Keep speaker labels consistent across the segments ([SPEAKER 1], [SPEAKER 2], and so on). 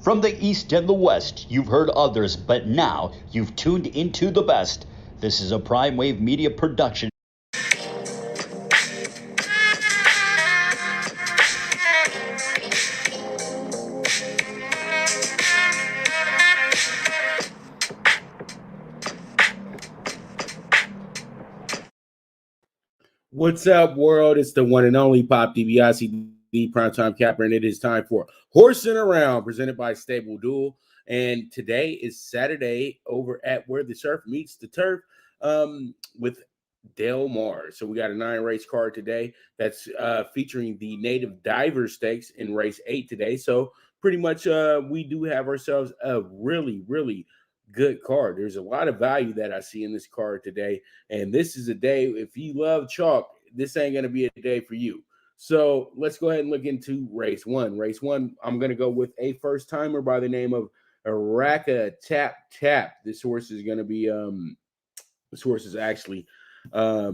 [SPEAKER 1] From the East and the West, you've heard others, but now you've tuned into the best. This is a Prime Wave Media production.
[SPEAKER 2] What's up, world? It's the one and only Pop DiBiase, the primetime capper, and it is time for Horsin Around, presented by Stable Duel. And today is Saturday over at Where the Surf Meets the Turf with Del Mar. So we got a 9-race card today that's featuring the Native Diver Stakes in race 8 today. So pretty much we do have ourselves a really good card. There's a lot of value that I see in this card today. And this is a day, if you love chalk, this ain't going to be a day for you. So let's go ahead and look into race 1. Race 1, I'm going to go with a first-timer by the name of Araka Tap Tap. This horse is going to be, this horse is actually a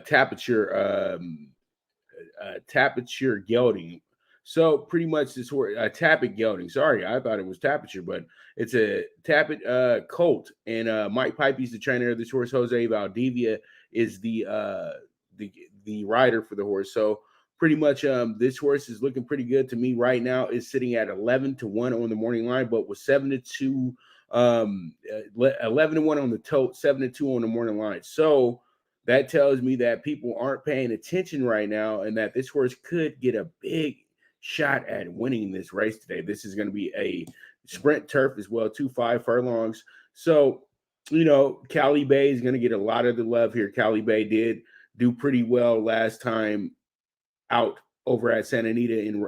[SPEAKER 2] tapiture gelding. So pretty much this horse, Tappet gelding. Sorry, I thought it was tapiture, but it's a Tappet colt. And Mike Pipey's the trainer of this horse. Jose Valdivia is the rider for the horse. So pretty much this horse is looking pretty good to me right now. It's sitting at 11-1 on the morning line, but with 7-2, 11-1 on the tote, 7-2 on the morning line. So that tells me that people aren't paying attention right now and that this horse could get a big shot at winning this race today. This is going to be a sprint turf as well, 5 furlongs. So, you know, Cali Bay is going to get a lot of the love here. Cali Bay did do pretty well last time out over at Santa Anita, and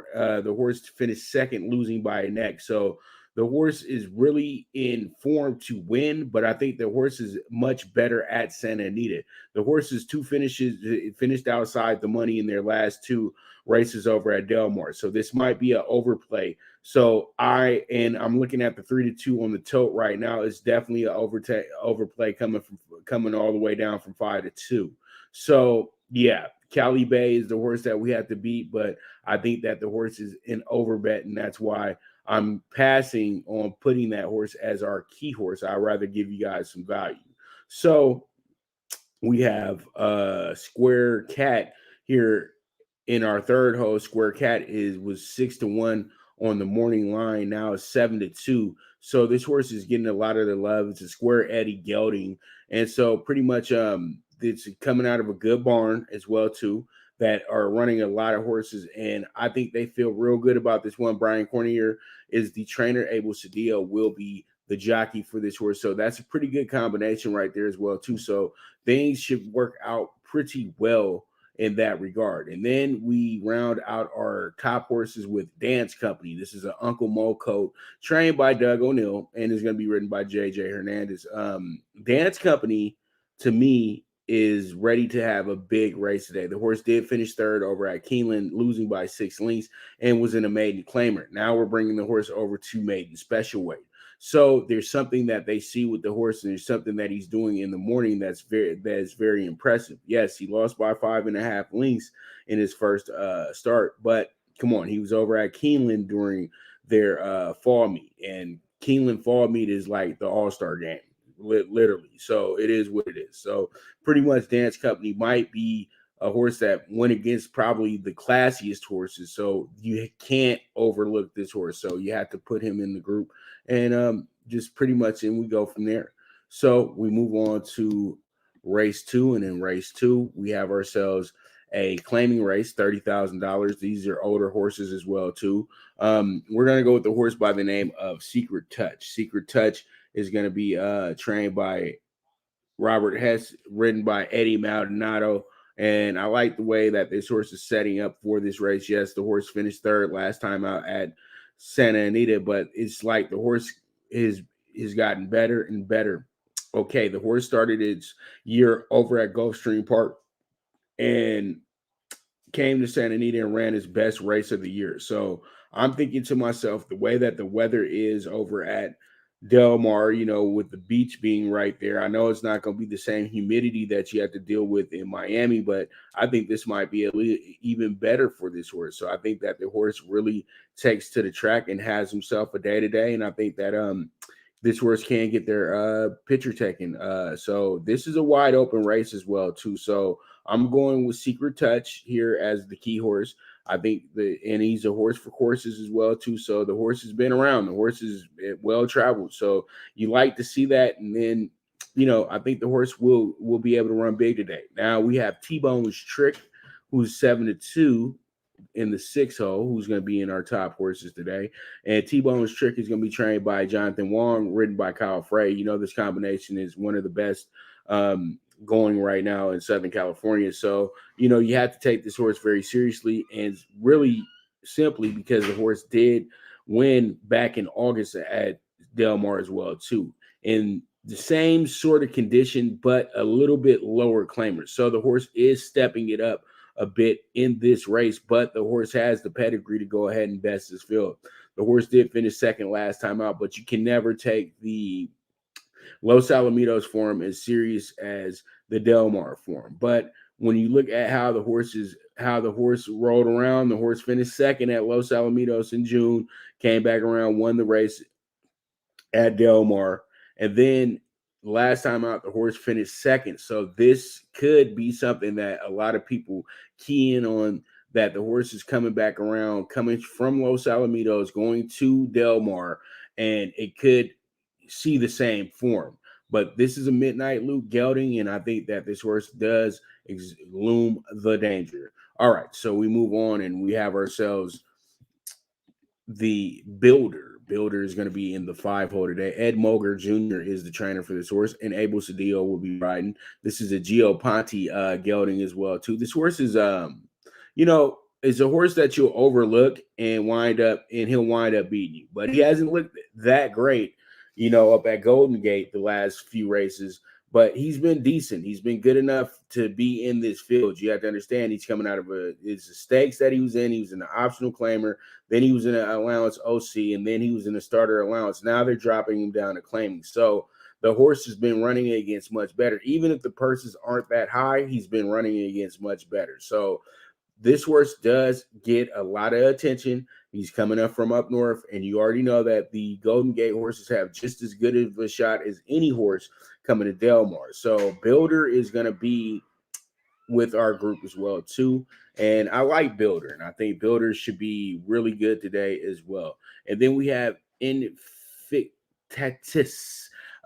[SPEAKER 2] the horse finished second, losing by a neck. So the horse is really in form to win, but I think the horse is much better at Santa Anita. The horse's 2 finishes finished outside the money in their last 2 races over at Del Mar. So this might be an overplay. So I'm looking at the 3-2 on the tote right now. It's definitely an overplay coming all the way down from 5-2. So yeah, Cali Bay is the horse that we have to beat, but I think that the horse is an overbet, and that's why I'm passing on putting that horse as our key horse. I'd rather give you guys some value. So we have Square Cat here in our third host. Square Cat was 6-1 on the morning line. Now it's 7-2. So this horse is getting a lot of the love. It's a Square Eddie gelding, and so pretty much it's coming out of a good barn as well too, that are running a lot of horses, and I think they feel real good about this one. Brian Cornier is the trainer. Abel Cedillo will be the jockey for this horse. So that's a pretty good combination right there as well too. So things should work out pretty well in that regard. And then we round out our top horses with Dance Company. This is an Uncle Mo coat trained by Doug O'Neill and is going to be ridden by JJ Hernandez. Dance Company, to me, is ready to have a big race today. The horse did finish third over at Keeneland, losing by 6 lengths, and was in a maiden claimer. Now we're bringing the horse over to maiden special weight. So there's something that they see with the horse, and there's something that he's doing in the morning that is very impressive. Yes, he lost by 5.5 lengths in his first start, but come on, he was over at Keeneland during their fall meet, and Keeneland fall meet is like the all-star game. Literally. So it is what it is. So pretty much Dance Company might be a horse that went against probably the classiest horses. So you can't overlook this horse. So you have to put him in the group and just pretty much, and we go from there. So we move on to race 2, and in race 2, we have ourselves a claiming race, $30,000. These are older horses as well too. We're going to go with the horse by the name of Secret Touch. Secret Touch is going to be trained by Robert Hess, ridden by Eddie Maldonado. And I like the way that this horse is setting up for this race. Yes, the horse finished third last time out at Santa Anita, but it's like the horse has gotten better and better. Okay, the horse started its year over at Gulfstream Park and came to Santa Anita and ran his best race of the year. So I'm thinking to myself, the way that the weather is over at Del Mar, with the beach being right there. I know it's not going to be the same humidity that you have to deal with in Miami, but I think this might be even better for this horse. So I think that the horse really takes to the track and has himself a day to day, and I think that this horse can get their picture taken. So this is a wide open race as well too. So I'm going with Secret Touch here as the key horse. I think and he's a horse for courses as well too. So the horse has been around. The horse is well traveled. So you like to see that, and then I think the horse will be able to run big today. Now we have T-Bone's Trick, who's 7-2 in the 6 hole, who's going to be in our top horses today. And T-Bone's Trick is going to be trained by Jonathan Wong, ridden by Kyle Frey. This combination is one of the best going right now in Southern California. So, you have to take this horse very seriously, and really simply because the horse did win back in August at Del Mar as well, too. In the same sort of condition, but a little bit lower claimers. So the horse is stepping it up a bit in this race, but the horse has the pedigree to go ahead and best his field. The horse did finish second last time out, but you can never take the Los Alamitos form as serious as the Del Mar form. But when you look at how the horse rolled around, the horse finished second at Los Alamitos in June, came back around, won the race at Del Mar, and then last time out, the horse finished second. So this could be something that a lot of people key in on, that the horse is coming back around, coming from Los Alamitos, going to Del Mar, and it could see the same form. But this is a midnight Luke gelding, and I think that this horse does loom the danger. All right, so we move on, and we have ourselves the Builder. Builder is going to be in the 5 hole today. Ed Moger Jr. is the trainer for this horse, and Abel Cedillo will be riding. This is a Gio Ponte gelding as well too. This horse is is a horse that you'll overlook and he'll wind up beating you. But he hasn't looked that great, up at Golden Gate the last few races. But he's been decent. He's been good enough to be in this field. You have to understand he's coming out of it's the stakes that he was in. He was in the optional claimer. Then he was in an allowance OC, and then he was in a starter allowance. Now they're dropping him down to claiming. So the horse has been running against much better. Even if the purses aren't that high, he's been running against much better. So this horse does get a lot of attention. He's coming up from up north, and you already know that the Golden Gate horses have just as good of a shot as any horse coming to Del Mar. So Builder is going to be with our group as well too, and I like Builder, and I think Builder should be really good today as well. And then we have Invictus.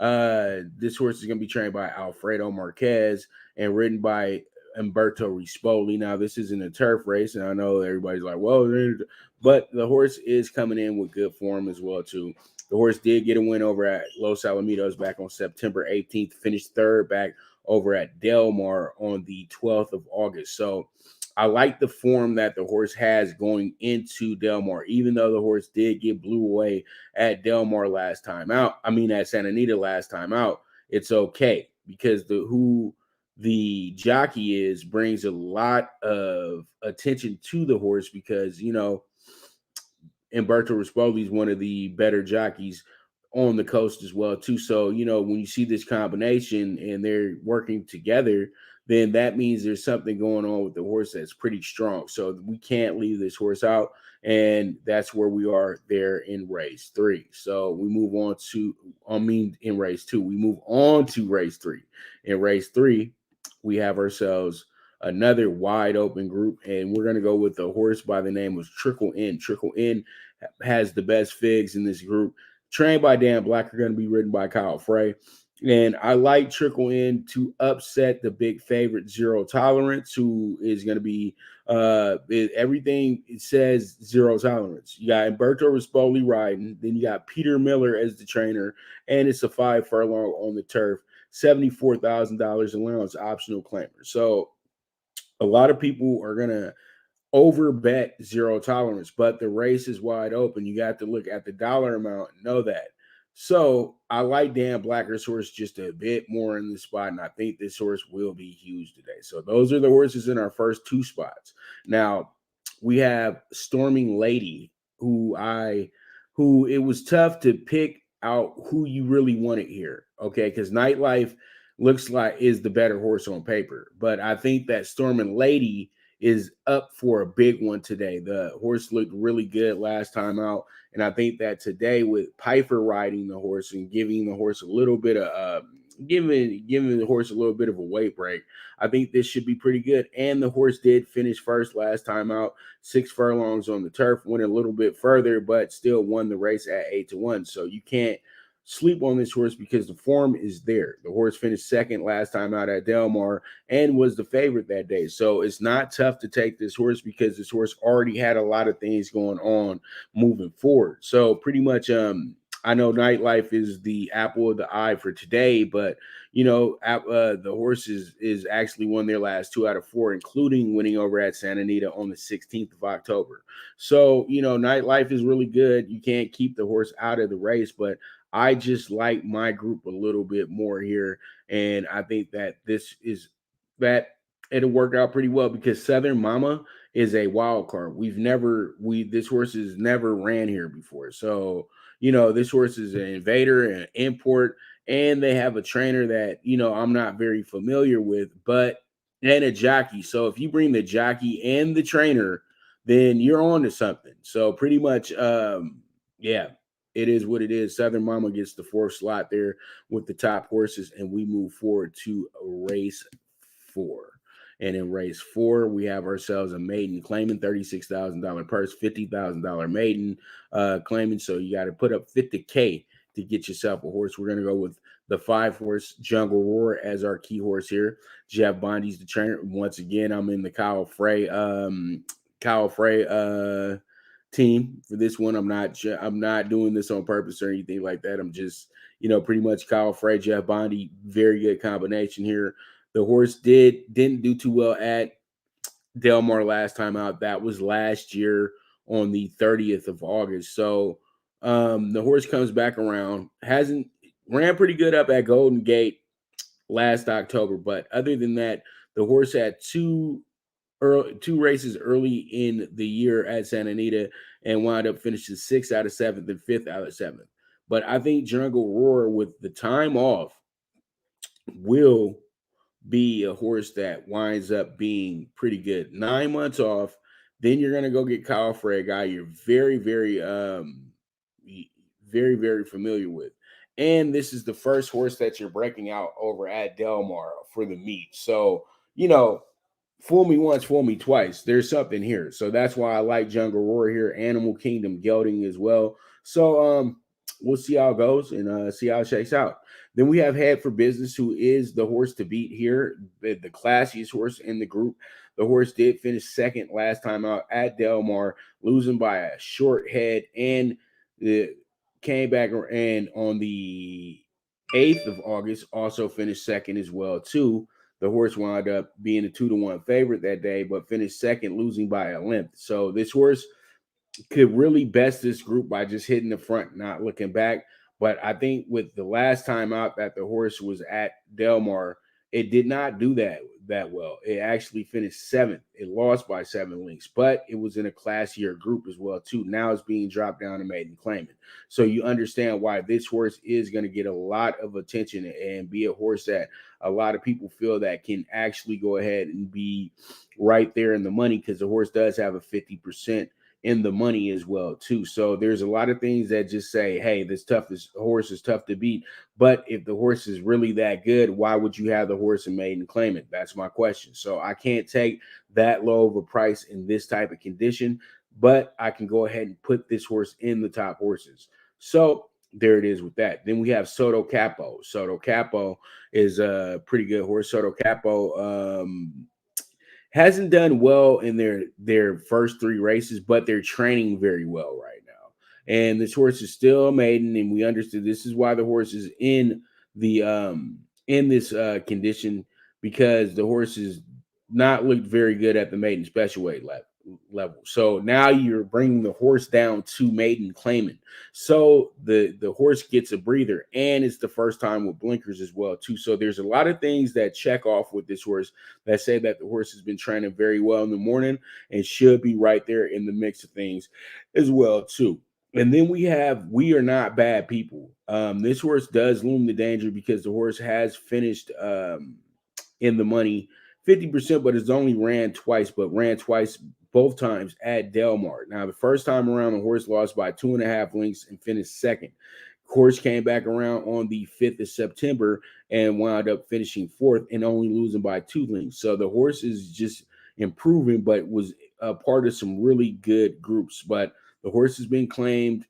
[SPEAKER 2] This horse is going to be trained by Alfredo Marquez and ridden by Umberto Rispoli. Now, this isn't a turf race, and I know everybody's like, well, but the horse is coming in with good form as well too. The horse did get a win over at Los Alamitos back on September 18th, finished third back over at Del Mar on the 12th of August. So I like the form that the horse has going into Del Mar, even though the horse did get blew away at Del Mar last time out. At Santa Anita last time out. It's okay, because who the jockey is brings a lot of attention to the horse, because Umberto Rispoli is one of the better jockeys on the coast as well too. So when you see this combination and they're working together, then that means there's something going on with the horse that's pretty strong. So we can't leave this horse out, and that's where we are there in race 3. So we move on to in race 2, we move on to race 3. In race 3, we have ourselves another wide open group, and we're going to go with a horse by the name of Trickle In. Trickle In has the best figs in this group. Trained by Dan Blacker, going to be ridden by Kyle Frey. And I like Trickle In to upset the big favorite Zero Tolerance, who is going to be everything it says Zero Tolerance. You got Umberto Rispoli riding, then you got Peter Miller as the trainer, and it's a 5 furlong on the turf, $74,000 allowance optional claimer. So a lot of people are going to over bet Zero Tolerance, but the race is wide open. You got to look at the dollar amount and know that. So I like Dan Blacker's horse just a bit more in this spot, and I think this horse will be huge today. So those are the horses in our first 2 spots. Now we have Storming Lady, who it was tough to pick out who you really wanted here. Okay, because Nightlife looks like is the better horse on paper, but I think that Storm and Lady is up for a big one today. The horse looked really good last time out, and I think that today with Piper riding the horse and giving the horse a little bit of giving the horse a little bit of a weight break, I think this should be pretty good. And the horse did finish first last time out, 6 furlongs on the turf, went a little bit further, but still won the race at 8-1. So you can't sleep on this horse because the form is there. The horse finished second last time out at Del Mar and was the favorite that day. So it's not tough to take this horse because this horse already had a lot of things going on moving forward. So pretty much I know Nightlife is the apple of the eye for today, but the horse is actually won their last 2 out of 4, including winning over at Santa Anita on the 16th of October. So, Nightlife is really good. You can't keep the horse out of the race, but I just like my group a little bit more here. And I think that it'll work out pretty well because Southern Mama is a wild card. This horse has never ran here before. So, this horse is an invader, an import, and they have a trainer that, I'm not very familiar with, and a jockey. So if you bring the jockey and the trainer, then you're on to something. So pretty much, yeah, it is what it is. Southern Mama gets the 4th slot there with the top horses, and we move forward to race 4. And in race 4, we have ourselves a maiden claiming $36,000 purse, $50,000 maiden claiming. So you got to put up $50K to get yourself a horse. We're going to go with the 5-horse Jungle Roar as our key horse here. Jeff Bondi's the trainer. Once again, I'm in the Kyle Frey team for this one. I'm not doing this on purpose or anything like that. I'm just, pretty much Kyle Frey, Jeff Bondi, very good combination here. The horse didn't do too well at Del Mar last time out. That was last year on the 30th of August. So the horse comes back around, ran pretty good up at Golden Gate last October, but other than that, the horse had two races early in the year at Santa Anita and wound up finishing 6th out of 7th and 5th out of 7th. But I think Jungle Roar, with the time off, will be a horse that winds up being pretty good. 9 months off, then you're going to go get Kyle Frey, a guy you're very, very, very, very familiar with. And this is the first horse that you're breaking out over at Del Mar for the meet. So, fool me once, fool me twice. There's something here. So that's why I like Jungle Roar here. Animal Kingdom gelding as well. So we'll see how it goes and see how it shakes out. Then we have Head for Business, who is the horse to beat here, the classiest horse in the group. The horse did finish second last time out at Del Mar, losing by a short head, and came back and on the 8th of August also finished second as well too. The horse wound up being a 2-1 favorite that day, but finished second, losing by a length. So this horse could really best this group by just hitting the front, not looking back. But I think with the last time out that the horse was at Del Mar, it did not do that well. It actually finished 7th. It lost by 7 lengths, but it was in a classier group as well too. Now it's being dropped down to maiden claimant. So you understand why this horse is going to get a lot of attention and be a horse that a lot of people feel that can actually go ahead and be right there in the money, because the horse does have a 50% in the money as well too. So there's a lot of things that just say, hey, this horse is tough to beat. But if the horse is really that good, why would you have the horse in maiden claimant? That's my question. So I can't take that low of a price in this type of condition, but I can go ahead and put this horse in the top horses. So there it is with that. Then we have Soto Capo. Soto Capo is a pretty good horse. Soto Capo hasn't done well in their first 3 races, but they're training very well right now. And this horse is still a maiden, and we understood this is why the horse is in the in this condition, because the horse is not looked very good at the maiden special weight level. So now you're bringing the horse down to maiden claimant. So the horse gets a breather, and it's the first time with blinkers as well too. So there's a lot of things that check off with this horse that say that the horse has been training very well in the morning and should be right there in the mix of things as well too. And then we have We Are Not Bad People. This horse does loom the danger because the horse has finished in the money 50%, but it's only ran twice, but ran twice both times at Del Mar. Now, the first time around, the horse lost by 2.5 lengths and finished second. Horse came back around on the 5th of September and wound up finishing fourth and only losing by 2 lengths. So the horse is just improving, but was a part of some really good groups. But the horse has been claimed.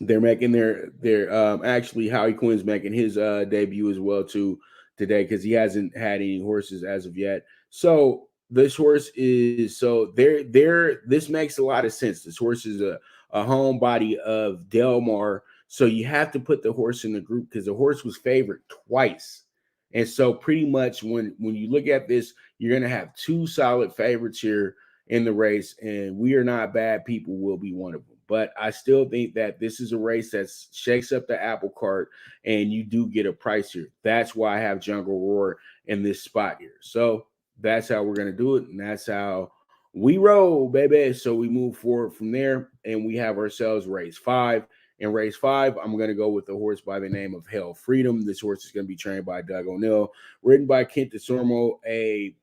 [SPEAKER 2] They're making their actually Howie Quinn's making his debut as well too today because he hasn't had any horses as of yet. So this horse is this makes a lot of sense. This horse is a home body of Del Mar. So you have to put the horse in the group because the horse was favored twice. And so pretty much when you look at this, you're gonna have two solid favorites here in the race, and We Are Not Bad People will be one of them. But I still think that this is a race that shakes up the apple cart, and you do get a price here. That's why I have Jungle Roar in this spot here. So that's how we're going to do it, and that's how we roll, baby. So we move forward from there, and we have ourselves race 5. In race 5, I'm going to go with the horse by the name of Hell Freedom. This horse is going to be trained by Doug O'Neill, ridden by Kent DeSormo, a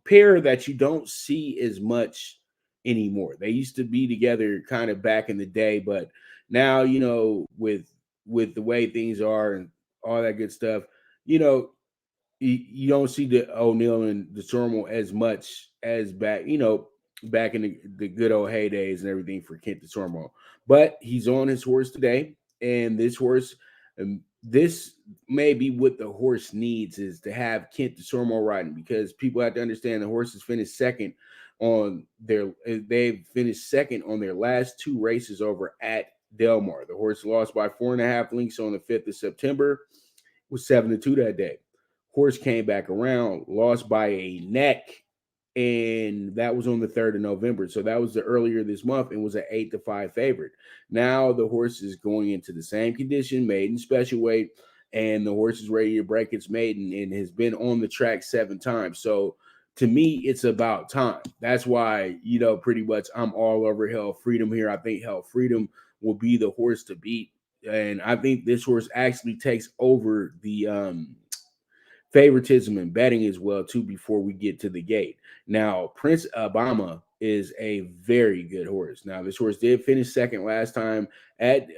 [SPEAKER 2] pair that you don't see as much anymore. They used to be together kind of back in the day, but now, with the way things are and all that good stuff, you know, you don't see the O'Neill and the Stormo as much as back in the good old heydays and everything for Kent DeSormo. But he's on his horse today, and this horse, this may be what the horse needs is to have Kent DeSormo riding because people have to understand the horses finished second on they've finished second on their last 2 races over at Del Mar. The horse lost by 4.5 lengths on the 5th of September, was 7-2 that day. Horse came back around, lost by a neck, and that was on the 3rd of November. So that was the earlier this month and was an 8-5 favorite. Now the horse is going into the same condition, maiden special weight, and the horse is ready to break its maiden and has been on the track 7 times. So to me, it's about time. That's why, pretty much I'm all over Hell Freedom here. I think Hell Freedom will be the horse to beat. And I think this horse actually takes over the favoritism and betting as well too before we get to the gate. Now, Prince Obama is a very good horse. Now, this horse did finish second last time at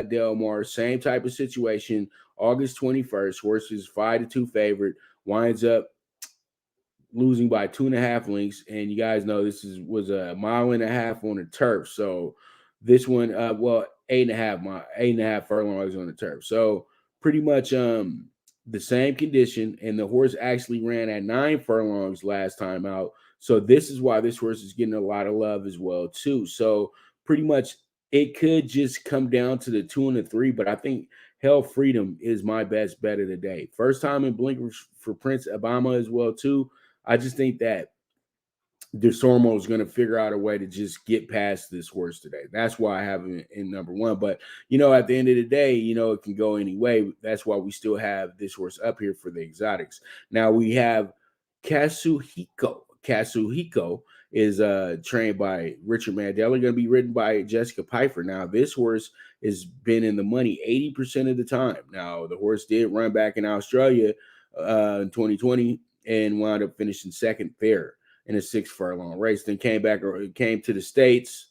[SPEAKER 2] Del Mar. Same type of situation. August 21st, horse is 5-2 favorite, winds up losing by 2.5 lengths. And you guys know this was a 1.5 miles on the turf. So this one, 8.5 furlongs on the turf. So pretty much the same condition, and the horse actually ran at 9 furlongs last time out. So this is why this horse is getting a lot of love as well too. So pretty much it could just come down to the 2 and the 3, but I think Hell Freedom is my best bet of the day. First time in blinkers for Prince Obama as well too. I just think that DeSormo is going to figure out a way to just get past this horse today. That's why I have him in number 1. But, at the end of the day, it can go any way. That's why we still have this horse up here for the exotics. Now we have Kazuhiko. Kazuhiko is trained by Richard Mandela, going to be ridden by Jessica Pfeiffer. Now, this horse has been in the money 80% of the time. Now, the horse did run back in Australia in 2020 and wound up finishing second there in a 6 furlong race. Then came to the States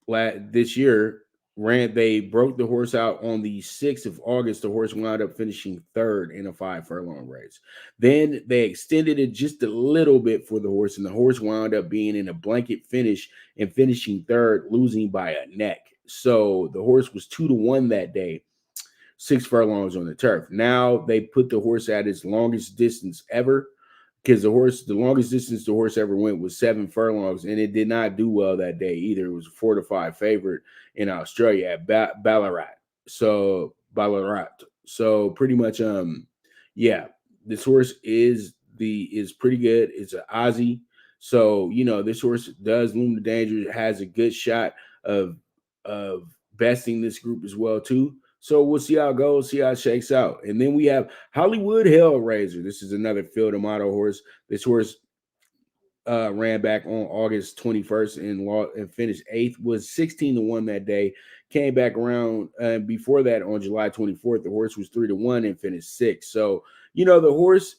[SPEAKER 2] this year. They broke the horse out on the 6th of August. The horse wound up finishing third in a 5 furlong race. Then they extended it just a little bit for the horse, and the horse wound up being in a blanket finish and finishing third, losing by a neck. So the horse was 2-1 that day, 6 furlongs on the turf. Now they put the horse at its longest distance ever, because the longest distance the horse ever went was 7 furlongs, and it did not do well that day either. It was a 4-5 favorite in Australia at Ballarat. So pretty much, this horse is pretty good. It's an Aussie, so this horse does loom the danger. It has a good shot of besting this group as well too. So we'll see how it goes, see how it shakes out. And then we have Hollywood Hellraiser. This is another Field of Motto horse. This horse ran back on August 21st and finished 8th, was 16-1 that day. Came back around before that on July 24th. The horse was 3-1 and finished 6th. So, the horse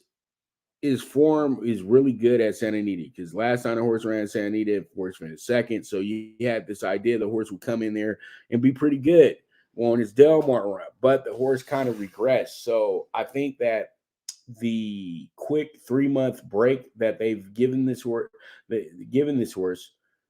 [SPEAKER 2] his form is really good at Santa Anita, because last time the horse ran Santa Anita, the horse finished 2nd. So you had this idea the horse would come in there and be pretty good on his Del Mar run, but the horse kind of regressed. So I think that the quick 3-month break that they've given this horse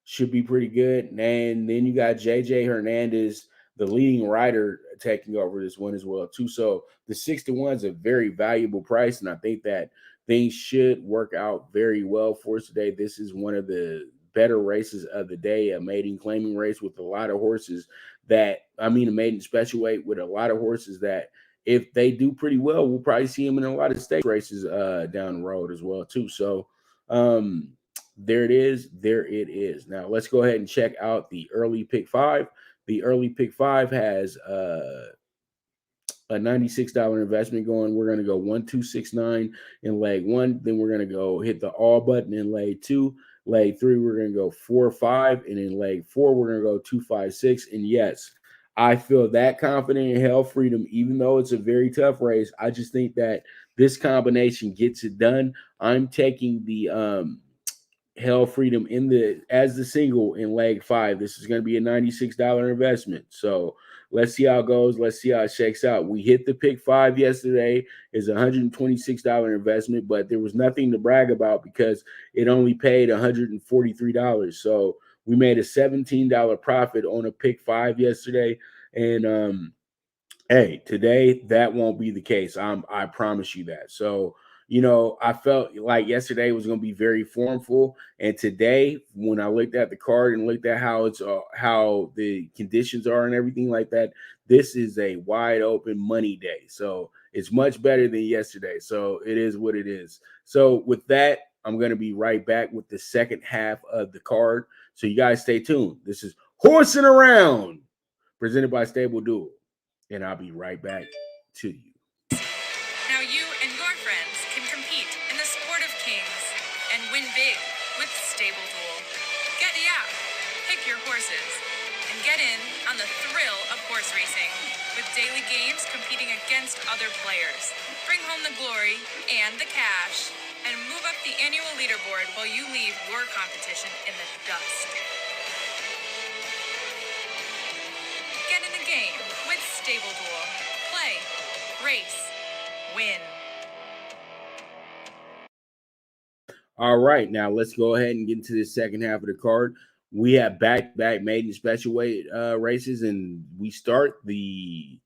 [SPEAKER 2] should be pretty good. And then you got JJ Hernandez, the leading rider, taking over this one as well too. So the 6-1 is a very valuable price, and I think that things should work out very well for us today. This is one of the better races of the day, a maiden claiming race with a lot of horses a maiden special weight with a lot of horses that, if they do pretty well, we'll probably see them in a lot of stakes races down the road as well too. So there it is. Now let's go ahead and check out the early pick 5. The early pick 5 has a $96 investment going. We're going to go 1-2-6-9 in leg 1. Then we're going to go hit the all button in leg 2. Leg 3, we're going to go 4-5. And in leg 4, we're going to go 2-5-6. And yes, I feel that confident in Hell Freedom, even though it's a very tough race. I just think that this combination gets it done. I'm taking the Hell Freedom as the single in leg 5. This is going to be a $96 investment. So let's see how it goes. Let's see how it shakes out. We hit the pick 5 yesterday. It's a $126 investment, but there was nothing to brag about because it only paid $143. So we made a $17 profit on a pick 5 yesterday. And hey, today that won't be the case. I promise you that. So, I felt like yesterday was going to be very formful, and today, when I looked at the card and looked at how the conditions are and everything like that, this is a wide open money day. So it's much better than yesterday. So it is what it is. So with that, I'm going to be right back with the second half of the card. So you guys stay tuned. This is Horsing Around, presented by Stable Duel, and I'll be right back to you.
[SPEAKER 3] Now you and your friends can compete in the sport of kings and win big with Stable Duel. Get the app, pick your horses, and get in on the thrill of horse racing with daily games competing against other players. Bring home the glory and the cash, and move up the annual leaderboard while you leave your competition in the dust. Get in the game with Stable Duel. Play, race, win.
[SPEAKER 2] All right, now let's go ahead and get into the second half of the card. We have back-to-back maiden special weight races, and we start the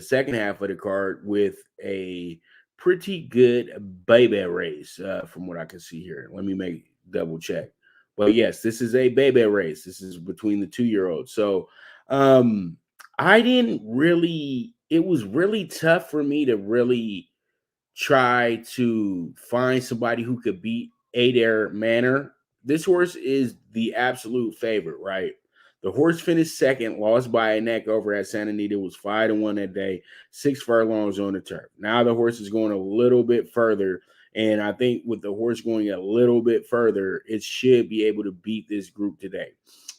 [SPEAKER 2] second half of the card with a pretty good baby race from what I can see here. Let me double check. But yes, this is a baby race. This is between the 2-year-olds. So it was really tough for me to really try to find somebody who could beat Adair Manor. This horse is the absolute favorite, right? The horse finished 2nd, lost by a neck over at Santa Anita, was 5-1 that day, 6 furlongs on the turf. Now the horse is going a little bit further, and I think with the horse going a little bit further, it should be able to beat this group today.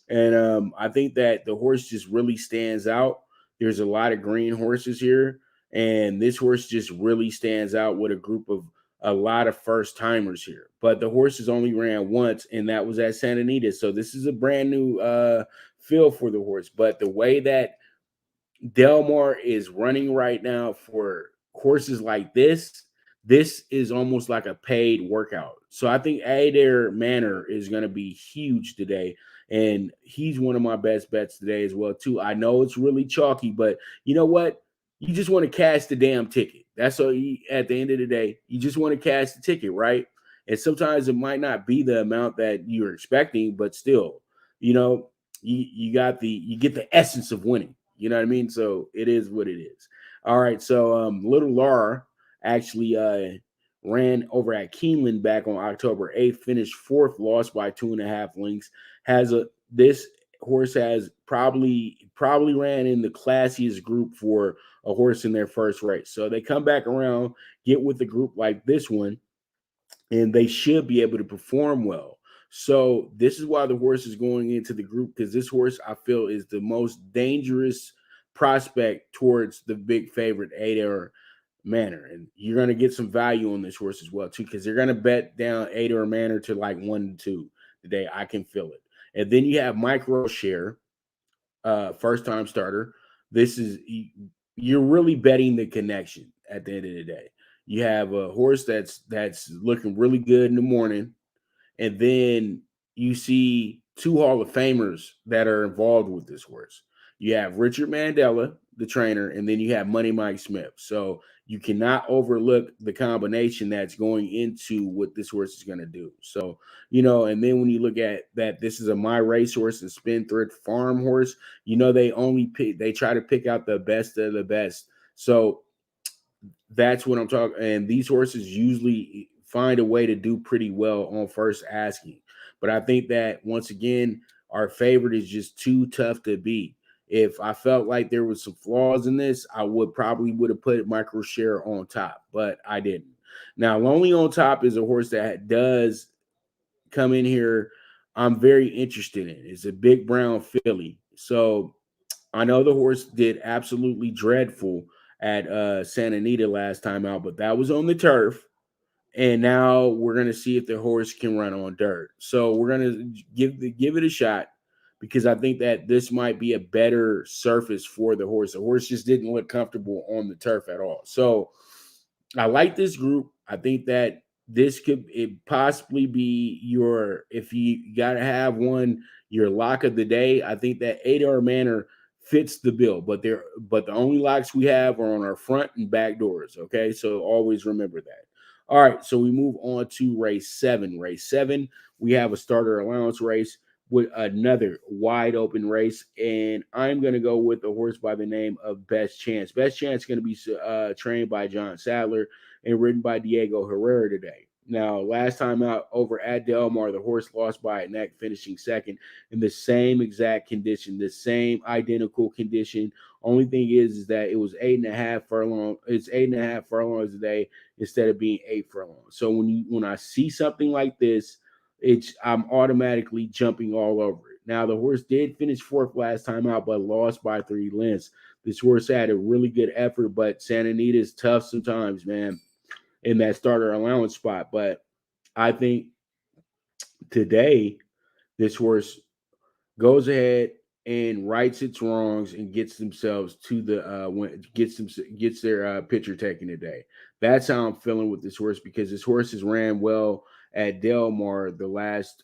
[SPEAKER 2] And I think that the horse just really stands out. There's a lot of green horses here, and this horse just really stands out with a group of a lot of first timers here. But the horse has only ran once, and that was at Santa Anita. So this is a brand new feel for the horse. But the way that Del Mar is running right now for horses like this is almost like a paid workout. So I think Adair Manor is going to be huge today, and he's one of my best bets today as well too. I know it's really chalky, but you know what? You just want to cash the damn ticket. That's all. At the end of the day, you just want to cash the ticket, right? And sometimes it might not be the amount that you're expecting, but still, you get the essence of winning. You know what I mean? So it is what it is. All right. So Little Laura actually ran over at Keeneland back on October 8th, finished 4th, lost by 2.5 lengths. This horse has probably ran in the classiest group for a horse in their first race. So they come back around, get with a group like this one, and they should be able to perform well. So this is why the horse is going into the group, because this horse I feel is the most dangerous prospect towards the big favorite 8 Manor, and you're going to get some value on this horse as well too, because they're going to bet down 8 Manor to like 1-2 today. I can feel it. And then you have Micro Share, first time starter. This is, you're really betting the connection at the end of the day. You have a horse that's looking really good in the morning, and then you see 2 Hall of Famers that are involved with this horse. You have Richard Mandela, the trainer, and then you have Money Mike Smith. So you cannot overlook the combination that's going into what this horse is going to do. So, and then when you look at that, this is a My Racehorse and Spendthrift Farm horse. They try to pick out the best of the best. So that's what I'm talking. And these horses usually find a way to do pretty well on first asking. But I think that once again, our favorite is just too tough to beat. If I felt like there was some flaws in this, I would have put Micro Share on top, but I didn't. Now, Lonely on Top is a horse that does come in here. I'm very interested in. It's a big brown filly. So I know the horse did absolutely dreadful at Santa Anita last time out, but that was on the turf. And now we're gonna see if the horse can run on dirt. So we're gonna give it a shot, because I think that this might be a better surface for the horse. The horse just didn't look comfortable on the turf at all. So I like this group. I think that this could possibly be if you got to have one, your lock of the day. I think that 8 Manor fits the bill, but the only locks we have are on our front and back doors. Okay, so always remember that. All right, so we move on to race 7. Race 7, we have a starter allowance race with another wide open race, and I'm going to go with a horse by the name of Best Chance. Best Chance is going to be trained by John Sadler and ridden by Diego Herrera today. Now, last time out over at Del Mar, the horse lost by a neck, finishing second in the same exact condition, the same identical condition. Only thing is that it was 8.5 furlongs. It's 8.5 furlongs a day instead of being 8 furlongs. So when I see something like this, I'm automatically jumping all over it. Now, the horse did finish 4th last time out, but lost by 3 lengths. This horse had a really good effort, but Santa Anita is tough sometimes, man, in that starter allowance spot. But I think today this horse goes ahead and rights its wrongs and gets themselves to the gets their picture taken today. That's how I'm feeling with this horse, because this horse has ran well at Del Mar the last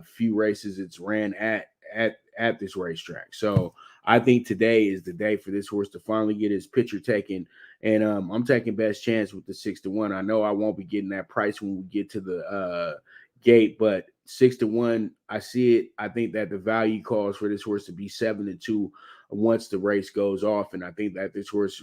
[SPEAKER 2] few races it's ran at this racetrack. So I think today is the day for this horse to finally get his picture taken. And I'm taking Best Chance with the 6-1. I know I won't be getting that price when we get to the gate, but 6-1, I see it. I think that the value calls for this horse to be 7-2 once the race goes off, and I think that this horse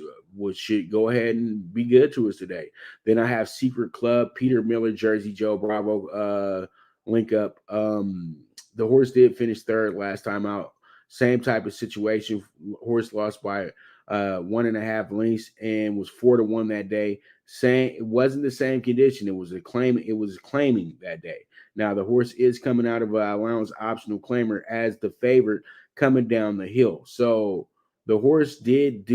[SPEAKER 2] should go ahead and be good to us today. Then I have Secret Club, Peter Miller, Jersey Joe Bravo link up. The horse did finish 3rd last time out. Same type of situation. Horse lost by 1.5 lengths and was 4-1 that day. It wasn't the same condition. It was claiming that day. Now the horse is coming out of an allowance optional claimer as the favorite coming down the hill. So the horse did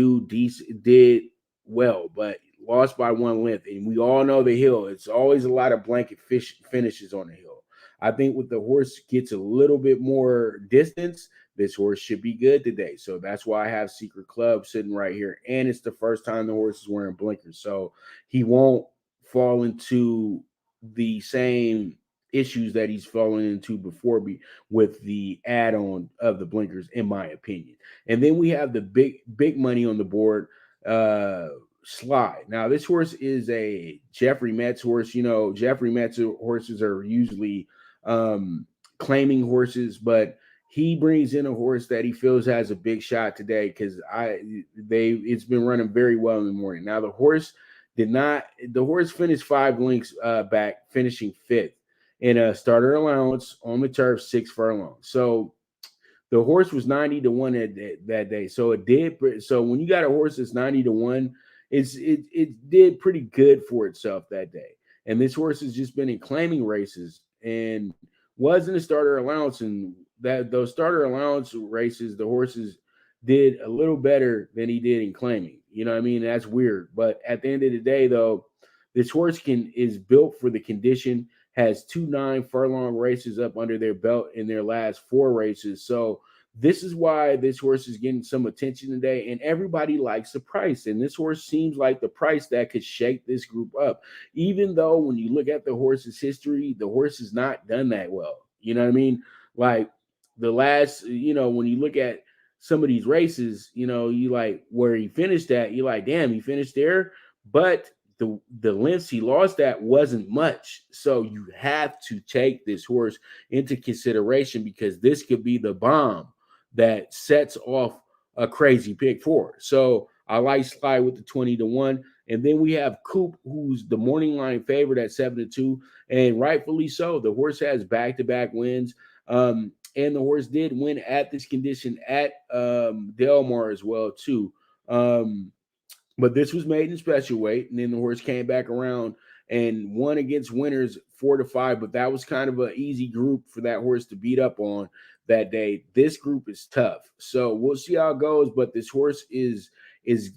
[SPEAKER 2] well, but lost by 1 length. And we all know the hill. It's always a lot of blanket finishes on the hill. I think with the horse gets a little bit more distance, this horse should be good today. So that's why I have Secret Club sitting right here. And it's the first time the horse is wearing blinkers. So he won't fall into the same issues that he's fallen into before with the add-on of the blinkers, in my opinion. And then we have the big money on the board, Slide. Now, this horse is a Jeffrey Metz horse. Jeffrey Metz horses are usually claiming horses, but he brings in a horse that he feels has a big shot today, because it's been running very well in the morning. Now the horse finished 5 lengths back, finishing 5th in a starter allowance on the turf, 6 furlongs. So the horse was 90-1 that day. So it did. So when you got a horse that's 90-1, it did pretty good for itself that day. and this horse has just been in claiming races and wasn't a starter allowance. And that those starter allowance races, the horses did a little better than he did in claiming. You know what I mean? That's weird. But at the end of the day, though, this horse is built for the condition, has 2 9 furlong races up under their belt in their last 4 races. So this is why this horse is getting some attention today, and everybody likes the price. And this horse seems like the price that could shake this group up. Even though when you look at the horse's history, the horse has not done that well. You know what I mean? Like the last, when you look at some of these races, you like where he finished at, you like, damn, he finished there. But the lengths he lost at wasn't much. So you have to take this horse into consideration, because this could be the bomb that sets off a crazy pick four. So I like Sly with the 20-1. And then we have Coop, who's the morning line favorite at 7-2, and rightfully so. The horse has back-to-back wins. And the horse did win at this condition at Del Mar as well, too. But this was made in special weight, and then the horse came back around and won against winners 4-5. But that was kind of an easy group for that horse to beat up on that day. This group is tough, so we'll see how it goes. But this horse is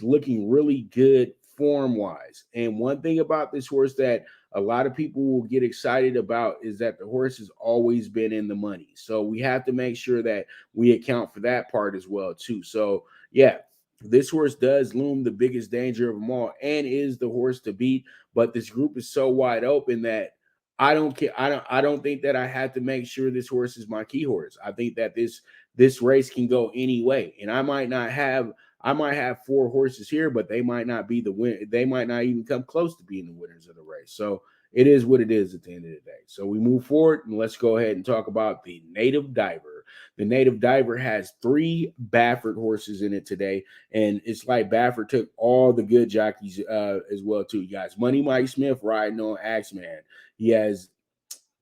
[SPEAKER 2] looking really good form wise. And one thing about this horse that a lot of people will get excited about is that the horse has always been in the money. So we have to make sure that we account for that part as well too. So yeah, this horse does loom the biggest danger of them all and is the horse to beat. But this group is so wide open that I don't care. I don't think that I have to make sure this horse is my key horse. I think that this race can go any way. And I might have 4 horses here, but they might not be the win. They might not even come close to being the winners of the race. So it is what it is at the end of the day. So we move forward, and let's go ahead and talk about the Native Diver. The Native Diver has 3 Baffert horses in it today, and it's like Baffert took all the good jockeys as well too. You guys, Money Mike Smith riding on Axeman. He has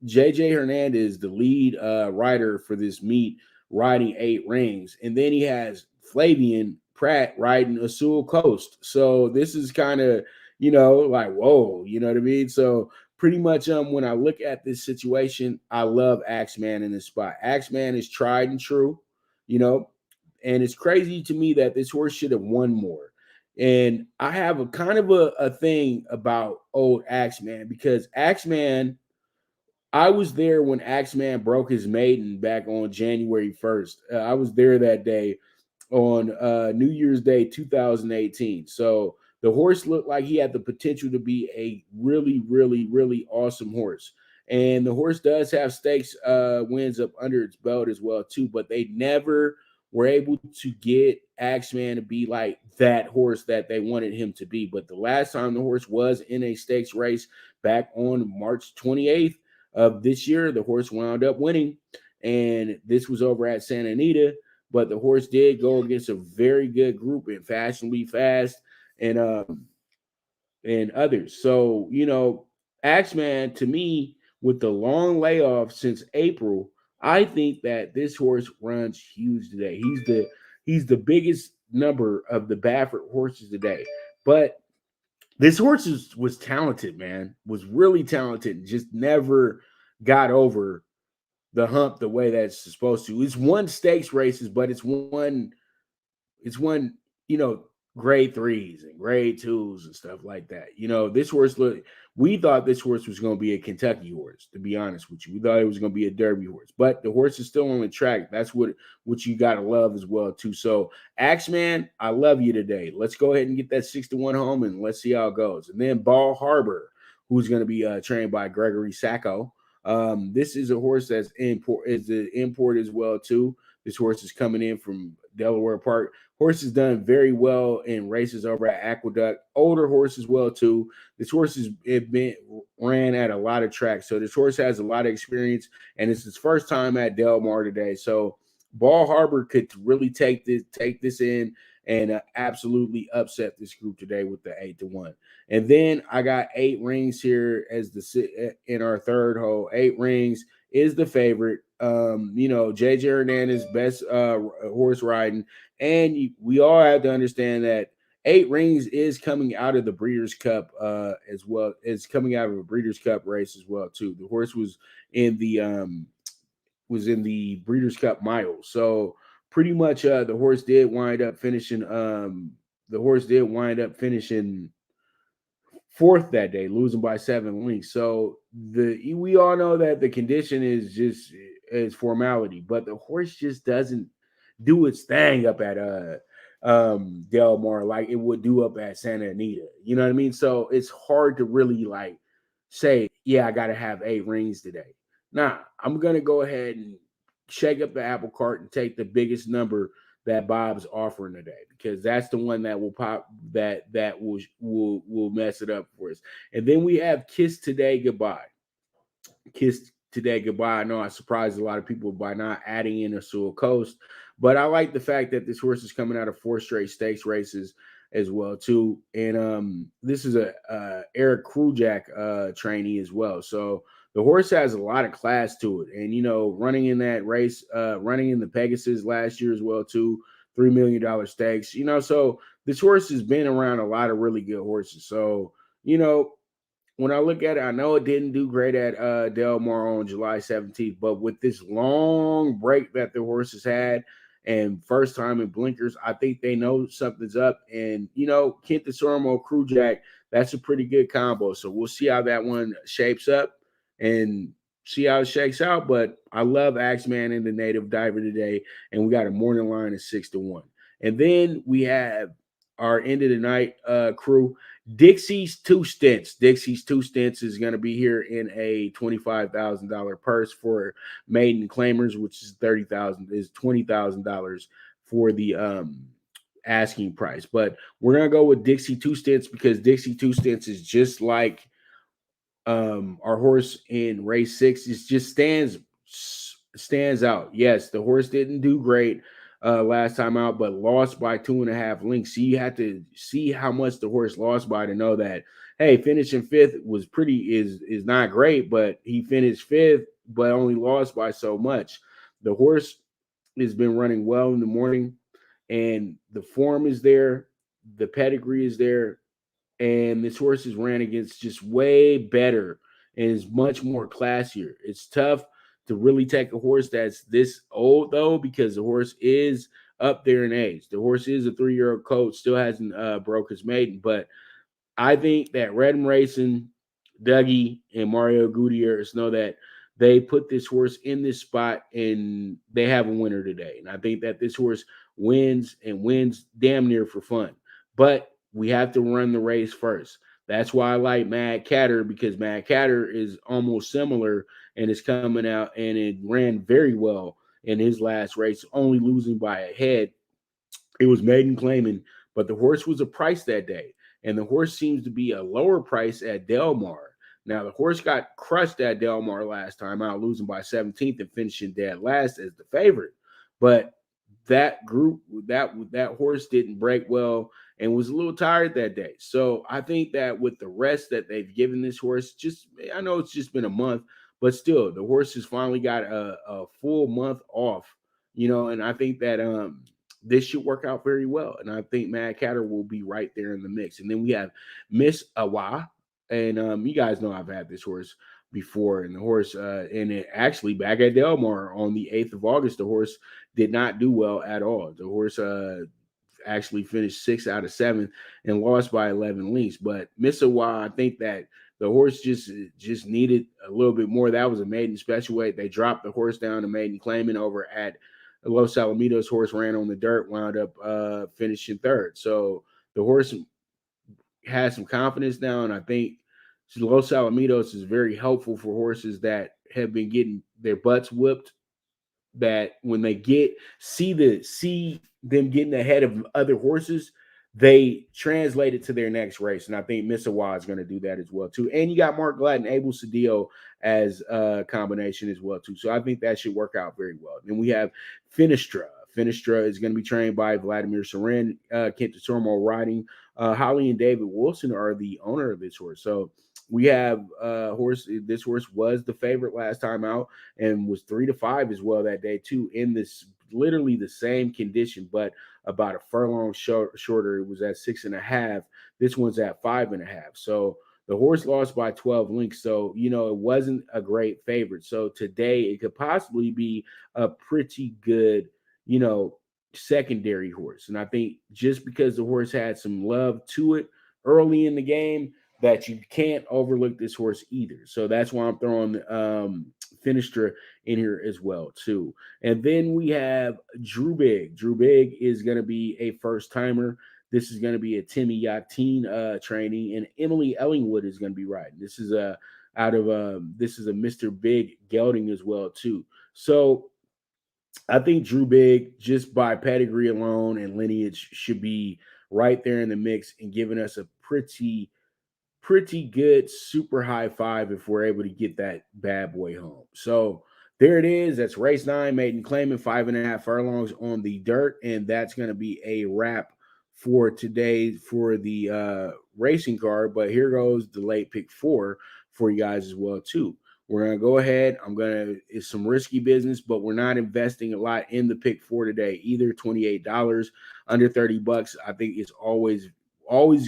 [SPEAKER 2] JJ Hernandez, the lead rider for this meet, riding 8 rings, and then he has Flavian Pratt riding Azul Coast. So this is kind of, like, whoa, you know what I mean? So pretty much when I look at this situation, I love Axeman in this spot. Axeman is tried and true, and it's crazy to me that this horse should have won more. And I have a kind of a thing about old Axeman, because Axeman, I was there when Axeman broke his maiden back on January 1st. I was there that day on New Year's Day 2018. So the horse looked like he had the potential to be a really, really, really awesome horse. And the horse does have stakes wins up under its belt as well too, but they never were able to get Axeman to be like that horse that they wanted him to be. But the last time the horse was in a stakes race back on March 28th of this year, the horse wound up winning, and this was over at Santa Anita. But the horse did go against a very good group in Fashionably Fast and others. So, Axeman, to me, with the long layoff since April, I think that this horse runs huge today. He's the biggest number of the Baffert horses today. But this horse was talented, man. Was really talented. Just never got over the hump the way that's supposed to. It's won stakes races, but it's won, grade 3s and grade 2s and stuff like that. This horse we thought this horse was going to be a Kentucky horse, to be honest with you. We thought it was going to be a Derby horse, but the horse is still on the track. That's what you got to love as well too. So Axeman, I love you today. Let's go ahead and get that 6-1 home, and let's see how it goes. And then Ball Harbor, who's going to be trained by Gregory Sacco. This is a horse that's an import as well too. This horse is coming in from Delaware Park. Horse has done very well in races over at Aqueduct. Older horse as well too. This horse has ran at a lot of tracks, so this horse has a lot of experience, and it's his first time at Del Mar today. So Ball Harbor could really take this in and absolutely upset this group today with the 8-1. And then I got 8 rings here as in our third hole. 8 rings is the favorite. JJ Hernandez, best horse riding. And we all have to understand that 8 rings is coming out of the Breeders' Cup as well. It's coming out of a Breeders' Cup race as well too. The horse was in the Breeders' Cup Mile. So pretty much the horse did wind up finishing fourth that day, losing by 7 lengths. So we all know that the condition is formality, but the horse just doesn't do its thing up at Del Mar like it would do up at Santa Anita. You know what I mean? So it's hard to really like say, yeah, I gotta have 8 rings today. Nah, I'm gonna go ahead and shake up the apple cart and take the biggest number that Bob's offering today, because that's the one that will pop that will mess it up for us. And then we have Kiss Today Goodbye. Kiss Today Goodbye. I know I surprised a lot of people by not adding in a Sewell Coast, but I like the fact that this horse is coming out of 4 straight stakes races as well too. And this is a Eric Krujak trainee as well. So the horse has a lot of class to it. And running in that race, running in the Pegasus last year as well too, $3 million stakes. So this horse has been around a lot of really good horses. So when I look at it, I know it didn't do great at Del Mar on July 17th, but with this long break that the horse has had and first time in blinkers, I think they know something's up. And, Kent DeSormo, Krujak, that's a pretty good combo. So we'll see how that one shapes up and see how it shakes out. But I love Axeman and the Native Diver today, and we got a morning line of 6-1. And then we have our end of the night crew. Dixie's Two Stints. Dixie's Two Stints is going to be here in a $25,000 purse for maiden claimers, which is $20,000 for the asking price. But we're going to go with Dixie Two Stints because Dixie Two Stints is just like our horse in race 6. It just stands out. Yes, the horse didn't do great last time out, but lost by 2.5 lengths. So you have to see how much the horse lost by to know that, hey, finishing 5th is not great, but he finished 5th, but only lost by so much. The horse has been running well in the morning, and the form is there, the pedigree is there, and this horse is ran against just way better and is much more classier. It's tough to really take a horse that's this old, though, because the horse is up there in age. The horse is a 3-year-old colt, still hasn't broke his maiden. But I think that Redden Racing, Dougie, and Mario Gutierrez know that they put this horse in this spot and they have a winner today. And I think that this horse wins and wins damn near for fun. But we have to run the race first. That's why I like Mad Catter, because Mad Catter is almost similar and is coming out, and it ran very well in his last race, only losing by a head. It was maiden claiming, but the horse was a price that day, and the horse seems to be a lower price at Del Mar. Now, the horse got crushed at Del Mar last time out, losing by 17th and finishing dead last as the favorite. But that group, that horse didn't break well and was a little tired that day. So I think that with the rest that they've given this horse, I know it's just been a month, but still, the horse has finally got a full month off, and I think that this should work out very well. And I think Mad Catter will be right there in the mix. And then we have Miss Awa. And you guys know I've had this horse before. And the horse, and it actually back at Del Mar on the 8th of August, the horse did not do well at all. The horse actually finished 6 out of 7 and lost by 11 lengths. But Miss Awa, I think that the horse just needed a little bit more. That was a maiden special weight. They dropped the horse down to maiden claiming over at Los Alamitos. Horse ran on the dirt, wound up finishing 3rd. So the horse has some confidence now, and I think Los Alamitos is very helpful for horses that have been getting their butts whipped. That when they see them getting ahead of other horses, they translate it to their next race. And I think Miss Awa is going to do that as well too. And you got Mark Gladden, Abel Cedillo as a combination as well too. So I think that should work out very well. Then we have Finistra. Finistra is going to be trained by Vladimir Soren, Kent DeSormo riding. Holly and David Wilson are the owner of this horse. So we have horse. This horse was the favorite last time out and was 3-5 as well that day too. In this literally the same condition, but about a furlong shorter. It was at 6.5. This one's at 5.5. So the horse lost by 12 lengths. So it wasn't a great favorite. So today it could possibly be a pretty good secondary horse. And I think just because the horse had some love to it early in the game, that you can't overlook this horse either. So that's why I'm throwing Finistra in here as well too. And then we have Drew Big. Drew Big is going to be a first timer. This is going to be a Timmy Yachtine training, and Emily Ellingwood is going to be riding. This is a Mr. Big gelding as well too. So I think Drew Big, just by pedigree alone and lineage, should be right there in the mix and giving us a pretty good super high five if we're able to get that bad boy home. So there it is. That's race 9, maiden claiming 5.5 furlongs on the dirt. And that's going to be a wrap for today for the racing card. But here goes the late pick 4 for you guys as well too. We're going to go ahead. It's some risky business, but we're not investing a lot in the pick 4 today. Either $28, under $30. I think it's always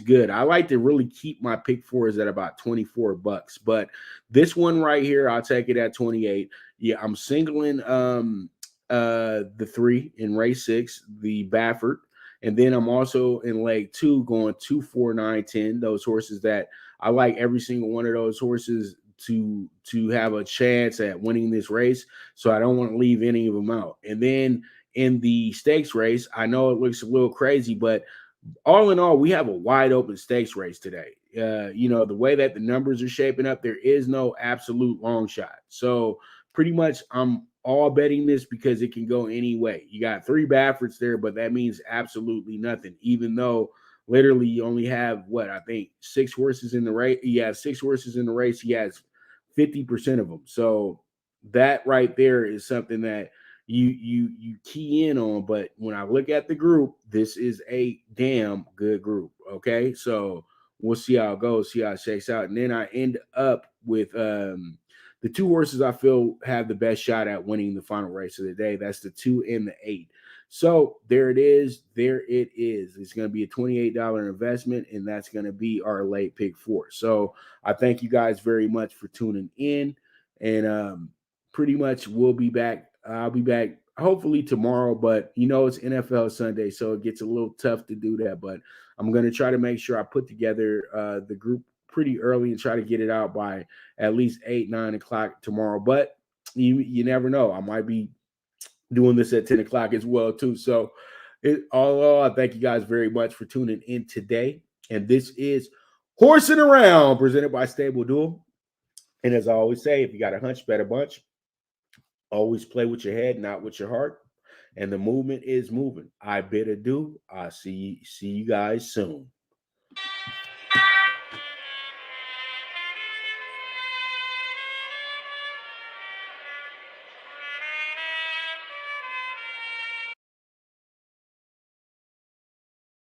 [SPEAKER 2] good. I like to really keep my pick 4s at about $24, but this one right here, I'll take it at 28. Yeah, I'm singling the 3 in race 6, the Baffert, and then I'm also in leg 2 going 2, 4, 9, 10. Those horses that I like, every single one of those horses to have a chance at winning this race. So I don't want to leave any of them out. And then in the stakes race, I know it looks a little crazy, but all in all, we have a wide open stakes race today. The way that the numbers are shaping up, there is no absolute long shot. So pretty much I'm all betting this because it can go any way. You got 3 Bafferts there, but that means absolutely nothing, even though literally you only have I think 6 horses in the race. You have 6 horses in the race. He has 50% of them. So that right there is something that you key in on. But when I look at the group, this is a damn good group. Okay, so we'll see how it goes, see how it shakes out, and then I end up with the 2 horses I feel have the best shot at winning the final race of the day. That's the 2 and the 8. So there it is. It's going to be a $28 investment, and that's going to be our late pick 4. So I thank you guys very much for tuning in, and pretty much we'll be back. I'll be back hopefully tomorrow, but it's NFL Sunday, so it gets a little tough to do that. But I'm going to try to make sure I put together the group pretty early and try to get it out by at least 8, 9 o'clock tomorrow. But you never know. I might be doing this at 10 o'clock as well too. So all in all, I thank you guys very much for tuning in today. And this is Horsin' Around, presented by Stable Duel. And as I always say, if you got a hunch, bet a bunch. Always play with your head, not with your heart. And the movement is moving. I bid adieu. I'll see you guys soon.